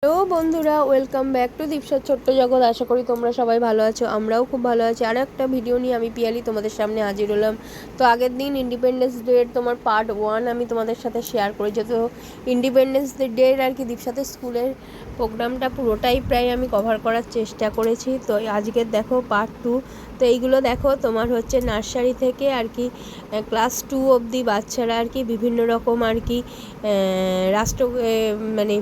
Hello বন্ধুরা, welcome back to দীপসার ছোট্ট জগৎ। আশা করি তোমরা সবাই ভালো আছো, আমরাও খুব ভালো আছি। আর একটা ভিডিও নিয়ে আমি পিয়ালি তোমাদের সামনে হাজির হলাম। তো আগের দিন ইন্ডিপেন্ডেন্স ডের তোমার পার্ট 1 আমি তোমাদের সাথে শেয়ার করেছি। তো ইন্ডিপেন্ডেন্স ডের আর কি দীপসাতে স্কুলের প্রোগ্রামটা পুরোটাই প্রায় আমি কভার করার চেষ্টা করেছি। তো আজকের দেখো পার্ট 2। তো এইগুলো দেখো তোমার হচ্ছে নার্সারি থেকে আর কি ক্লাস 2 অবধি বাচ্চারা আর কি বিভিন্ন রকম আর কি রাষ্ট্র মানে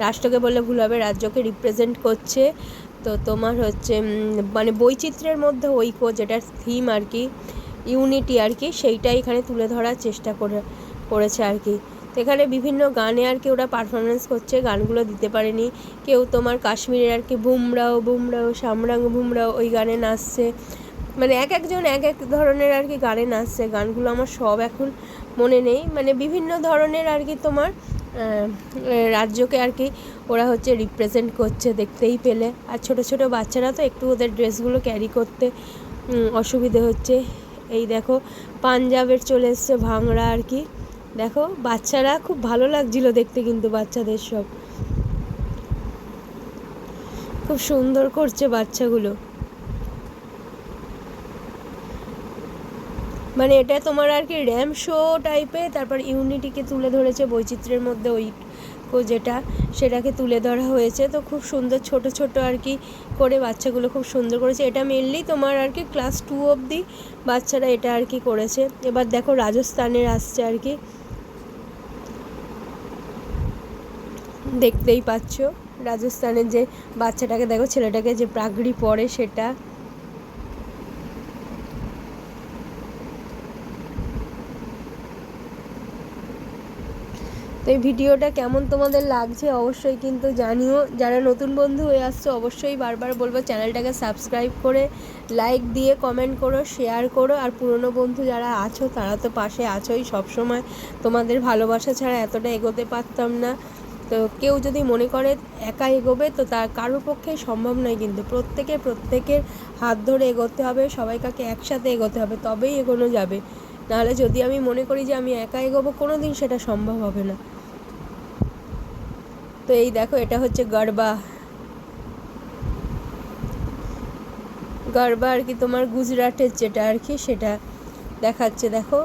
রাষ্ট্রকে বললে ভুল হবে, রাজ্যকে রিপ্রেজেন্ট করছে। তো তোমার হচ্ছে মানে বৈচিত্র্যের মধ্যে ঐক্য, যেটার থিম আর কি ইউনিটি আর কি, সেইটাই এখানে তুলে ধরার চেষ্টা করেছে আর কি। তো এখানে বিভিন্ন গানে আর কি ওরা পারফরমেন্স করছে, গানগুলো দিতে পারেনি কেউ। তোমার কাশ্মীরের আর কি বুমরাও বুমরাও সামরাং বুমরাও ওই গানে নাচছে। মানে এক একজন এক এক ধরনের আর কি গানে নাচছে। গানগুলো আমার সব এখন মনে নেই। মানে বিভিন্ন ধরনের আর কি তোমার রাজ্যকে আর কি ওরা হচ্ছে রিপ্রেজেন্ট করছে, দেখতেই পেলে। আর ছোট ছোট বাচ্চারা তো একটু ওদের ড্রেসগুলো ক্যারি করতে অসুবিধে হচ্ছে। এই দেখো পাঞ্জাবের চলে এসছে ভাংড়া আর কি। দেখো বাচ্চারা খুব ভালো লাগছিল দেখতে, কিন্তু বাচ্চাদের সব খুব সুন্দর করছে বাচ্চাগুলো। মানে এটা তোমার আর কি র্যাম শো টাইপের। তারপর ইউনিটিকে তুলে ধরেছে, বৈচিত্র্যের মধ্যে ঐক্য যেটা, সেটাকে তুলে ধরা হয়েছে। তো খুব সুন্দর ছোট ছোট আর কি করে বাচ্চাগুলো খুব সুন্দর করেছে। এটা মেনলি তোমার আর কি ক্লাস 2 অবধি বাচ্চারা এটা আর কি করেছে। এবার দেখো রাজস্থানের আসছে আর কি, দেখতেই পাচ্ছ রাজস্থানের যে বাচ্চাটাকে দেখো, ছেলেটাকে যে পাগড়ি পরে সেটা। তো এই ভিডিওটা কেমন তোমাদের লাগছে অবশ্যই কিন্তু জানিও। যারা নতুন বন্ধু হয়ে আসছো অবশ্যই বারবার বলবো চ্যানেলটাকে সাবস্ক্রাইব করে লাইক দিয়ে কমেন্ট করো, শেয়ার করো। আর পুরনো বন্ধু যারা আছো তারা তো পাশে আছোই সবসময়, তোমাদের ভালোবাসা ছাড়া এতটা এগোতে পারতাম না। তো কেউ যদি মনে করে একা এগোবে, তো তার কারোর পক্ষে সম্ভব নয়। কিন্তু প্রত্যেকের হাত ধরে এগোতে হবে, সবাইকে একসাথে এগোতে হবে, তবেই এগোনো যাবে। নাহলে যদি আমি মনে করি যে আমি একা এগোবো, কোনো দিন সেটা সম্ভব হবে না। তো এই দেখো এটা হচ্ছে গরবা আর কি তোমার গুজরাটের যেটা আর কি সেটা দেখাচ্ছে। দেখো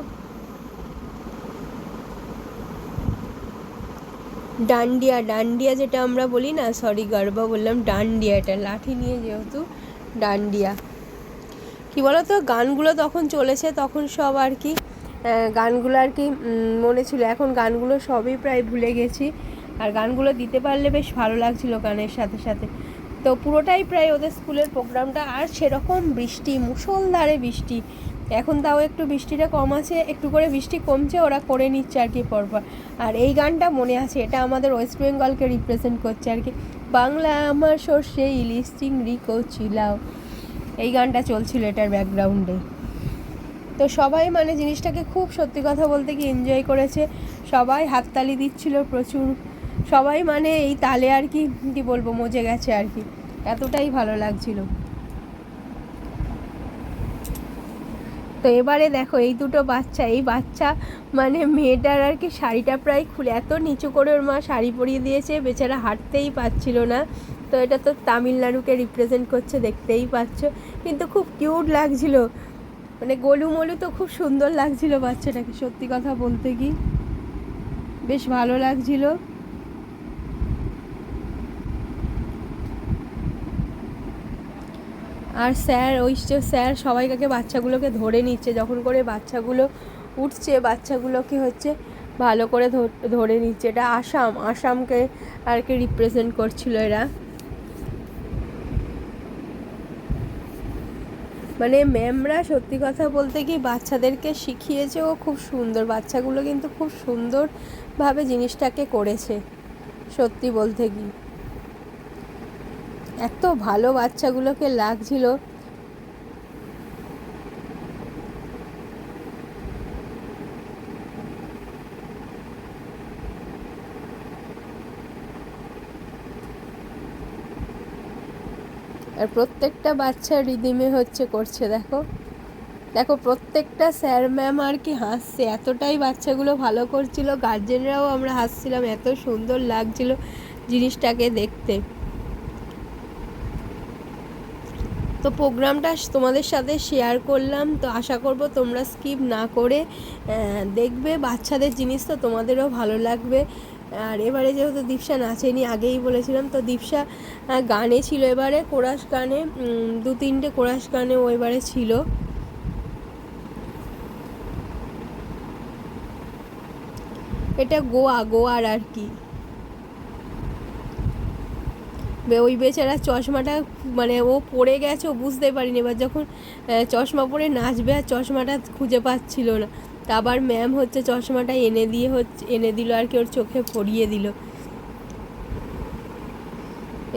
ডান্ডিয়া যেটা আমরা বলি না, সরি গরবা বললাম, ডান্ডিয়া। এটা লাঠি নিয়ে যেহেতু ডান্ডিয়া। কি বলো তো, গানগুলো তখন চলেছে, তখন সব আর কি গানগুলো আর কি মনে ছিল। এখন গানগুলো সবই প্রায় ভুলে গেছি। আর গানগুলো দিতে পারলে বেশ ভালো লাগছিল গানের সাথে সাথে। তো পুরোটাই প্রায় ওদের স্কুলের প্রোগ্রামটা। আর সেরকম বৃষ্টি, মুষলধারে বৃষ্টি। এখন তাও একটু বৃষ্টিটা কম আছে, একটু করে বৃষ্টি কমছে, ওরা করে নিচ্ছে আর কি পরপর। আর এই গানটা মনে আছে, এটা আমাদের ওয়েস্ট বেঙ্গলকে রিপ্রেজেন্ট করছে আর কি। বাংলা আমার সর্ষে ইলিশ চিংড়ি কচিলাও, এই গানটা চলছিল এটার ব্যাকগ্রাউন্ডে। তো সবাই মানে জিনিসটাকে খুব সত্যি কথা বলতে কি এনজয় করেছে। সবাই হাততালি দিচ্ছিল প্রচুর, সবাই মানে এই তালে আর কি কী বলবো, মজে গেছে আর কি, এতটাই ভালো লাগছিল। তো এবারে দেখো এই দুটো বাচ্চা, এই বাচ্চা মানে মেয়েটার আর কি শাড়িটা প্রায় খুলে, এত নিচু করে ওর মা শাড়ি পরিয়ে দিয়েছে, বেচারা হাঁটতেই পারছিল না। তো এটা তো তামিলনাড়ুকে রিপ্রেজেন্ট করছে, দেখতেই পাচ্ছ। কিন্তু খুব কিউট লাগছিল, মানে গোলুমলু তো খুব সুন্দর লাগছিল বাচ্চাটাকে, সত্যি কথা বলতে কি বেশ ভালো লাগছিল। আর স্যার, ওই যে স্যার সবাইকে বাচ্চাগুলোকে ধরে নিচ্ছে, যখন করে বাচ্চাগুলো উঠছে বাচ্চাগুলোকে হচ্ছে ভালো করে ধরে নিচ্ছে। এটা আসামকে আর কি রিপ্রেজেন্ট করছিল এরা। মানে ম্যামরা সত্যি কথা বলতে কি বাচ্চাদেরকে শিখিয়েছেও খুব সুন্দর, বাচ্চাগুলো কিন্তু খুব সুন্দরভাবে জিনিসটাকে করেছে সত্যি বলতে কি। এত ভালো বাচ্চাগুলোকে লাগছিল। আর প্রত্যেকটা বাচ্চা রিদিমে হচ্ছে করছে। দেখো দেখো প্রত্যেকটা স্যার ম্যাম আর কি হাসছে, এতটাই বাচ্চাগুলো ভালো করছিল, গার্জেনরাও আমরা হাসছিলাম, এত সুন্দর লাগছিল। জিনিসটাকে দেখতে। তো প্রোগ্রামটা তোমাদের সাথে শেয়ার করলাম, তো আশা করব তোমরা স্কিপ না করে দেখবে। বাচ্চাদের জিনিস তো তোমাদেরও ভালো লাগবে। আর এবারে যেহেতু দীপশা নাচেনি, আগেই বলেছিলাম, তো দীপশা গানে ছিল, এবারে কোরাস গানে 2-3টে কোরাস গানে ও এবারে ছিল। এটা গোয়ার আর কি। ওই বেচারা চশমাটা মানে ও পড়ে গেছে, ও বুঝতে পারিনি। এবার যখন চশমা পরে নাচবে আর চশমাটা খুঁজে পাচ্ছিল না, তা আবার ম্যাম হচ্ছে চশমাটা এনে দিল আর কি, ওর চোখে পরিয়ে দিল।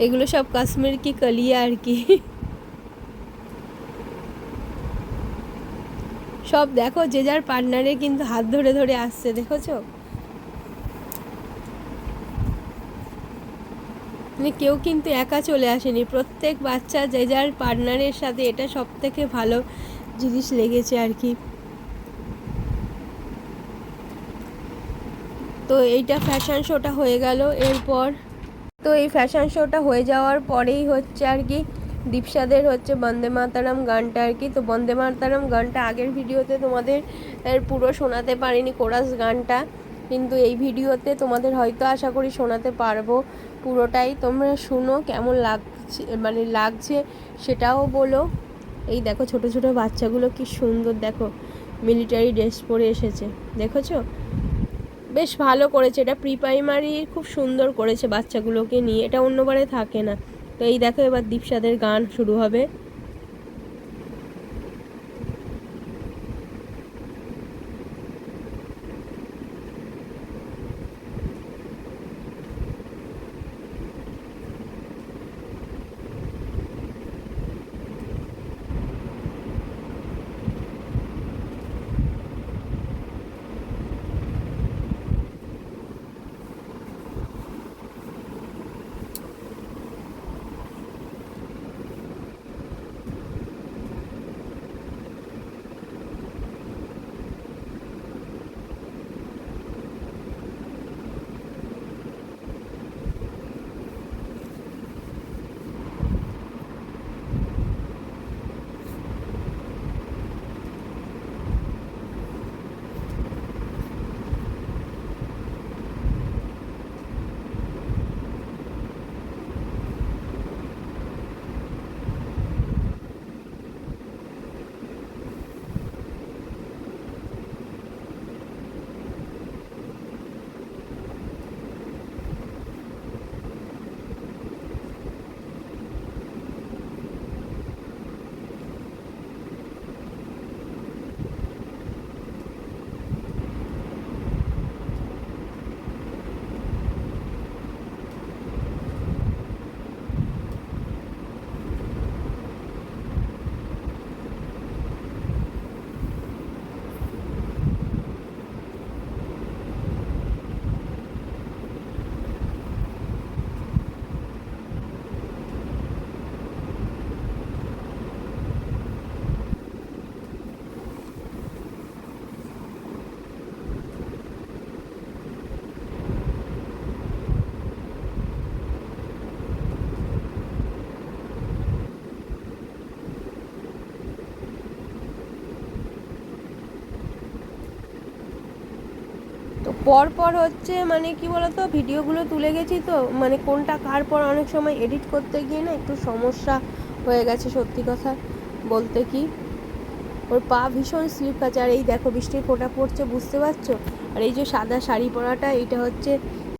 এগুলো সব কাশ্মীর কি কালিয়া আর কি। সব দেখো যে যার পার্টনারে কিন্তু হাত ধরে ধরে আসছে, দেখেছো? মানে কেউ কিন্তু একা চলে আসেনি, প্রত্যেক বাচ্চা যে যার পার্টনারের সাথে। এটা সব থেকে ভালো জিনিস লেগেছে আর কি। তো এইটা ফ্যাশন শোটা হয়ে গেল। এরপর তো এই ফ্যাশন শোটা হয়ে যাওয়ার পরেই হচ্ছে আর কি দীপসাদের হচ্ছে বন্দে মাতারাম গানটা আর কি। তো বন্দে মাতারাম গানটা আগের ভিডিওতে তোমাদের পুরো শোনাতে পারিনি, কোরাস গানটা, কিন্তু এই ভিডিওতে তোমাদের হয়তো আশা করি শোনাতে পারবো পুরোটাই। তোমরা শুনো কেমন লাগছে সেটাও বলো। এই দেখো ছোট ছোট বাচ্চাগুলো কি সুন্দর, দেখো মিলিটারি ড্রেস পরে এসেছে, দেখেছো? বেশ ভালো করেছে, এটা প্রি প্রাইমারি খুব সুন্দর করেছে বাচ্চাগুলোকে নিয়ে, এটা অন্যবারে থাকে না। তো এই দেখো এবার দীপসাদের গান শুরু হবে। তো পর হচ্ছে মানে কি বলতো, ভিডিওগুলো তুলে গেছি তো মানে কোনটা কার পর অনেক সময় এডিট করতে গিয়ে না একটু সমস্যা হয়ে গেছে, সত্যি কথা বলতে। কি ওর পা ভীষণ স্লিপ আছে, আর এই দেখো বৃষ্টির ফোঁটা পড়ছে, বুঝতে পারছো? আর এই যে সাদা শাড়ি পরাটা, এটা হচ্ছে